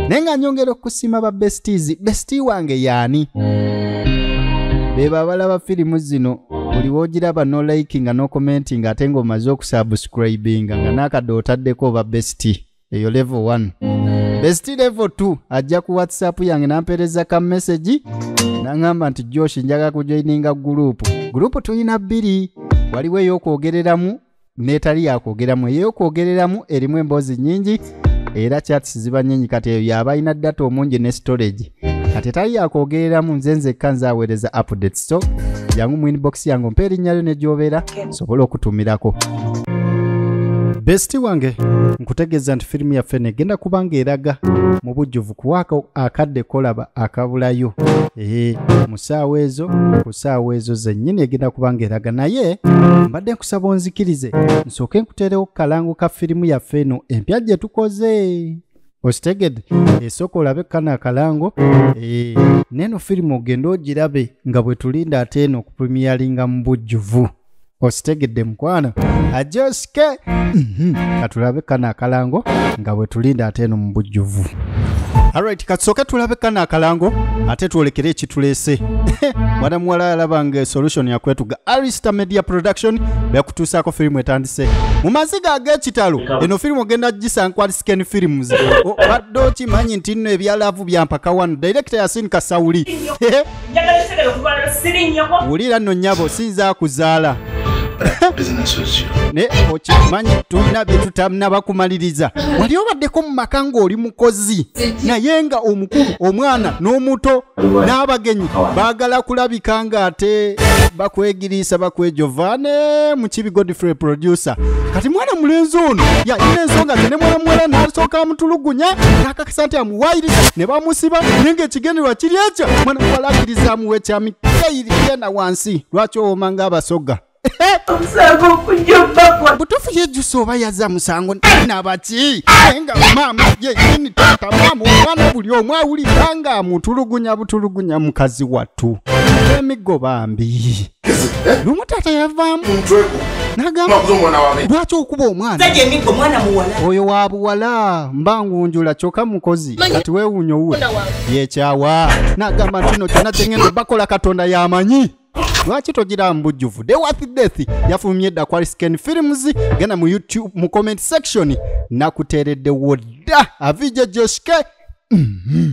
nenga nyongera okusima ba besties bestie wange yani beba balaba filimu zino buli wogiraba no liking no commenting ate ng'omaze okusubscribinga nga n'akadde otaddeko ba bestie eyo level 1 bestie level 2 ajja ku WhatsApp yange nampereza ka message nangamba nti Josh njaga kujoininga group tuyina 2 waliwo ey'okwogereramu netali yakwogeramu ey'okwogereramu erimu emboozi nyingi era chats ziba nyingi kati eyo yaba ina data omungi ne storage kati tali yakwogereramu nzenze kanza aweereza updates so yangu mu inbox yangu mperi nyayo ne jobera sobola okutumirako bestie wange nkutegeza nti filimu yaffe negenda kubanga eraga mu bujjuvu kuwaka akadde kolaba akabulayo ku ssaawa ezo zennyini egenda kubanga eraga naye mbadde nkusaba onzikirize nsooke nkuteerewo kalango ka filimu yaffe eno empya gye tukoze ositegedde esooka olabe kana akalango neno filimu ogenda ogirabe nga bwe tulinda ate eno okupremiyalinga mu bujjuvu ositegedde mukwana ajoske katulabe kana akalango nga bwe tulinda ate eno mu bujjuvu. Alright, katsoke tulabe kana akalango ate tuolekere ekituleese mwana muwala yalabanga solution ya kwetuga Arista Media Production byakutuusaako filimu etandise mu maziga ag'ekitalo eno filimu ogenda gisankwali scan films badde okimanyi nti nno ebyalaavu byampaka wano director Yasin Kasawuli wulira nno nnyabo sinza kuzaala ne okimanyi tulina bye tutanaba kumaliriza wali obaddeko mu maka ng'oli mukozi naye nga omukulu omwana n'omuto n'abagenyi baagala kulabika nga ate bakwegiriisa bakwejovane mu kibi Godfrey producer kati mwana mulenzi ono yalina ensonga ze ne mwana muwala n'asooka amutulugunya n'akakasa nti amuwaayiriza ne bamusiba naye ng'ekigendererwa kiri ekyo mwana muwala akkiriza amuwa ekyami genda wansi lwaki owoma ng'abasoga Musango kujumba butufu yejuso oba yaza musango nabaki enga mama ye nini tata mama omwana buli omu awulira nga butulugunya mukazi wattu emigo bambi lumu tata yavaamu nagamba lwaki okuba omwana oyo wa buwala mbangunjula kyokka mukozi kati weewuunya owuwe yekyawa nagamba ntino kyonna kyengenda bakola katonda yamanyi lwaki togira mbujjuvu The Worth Death yafulumye edda kwali scan films genda mu YouTube mu comment section nakuteeredde wodda avije Joshke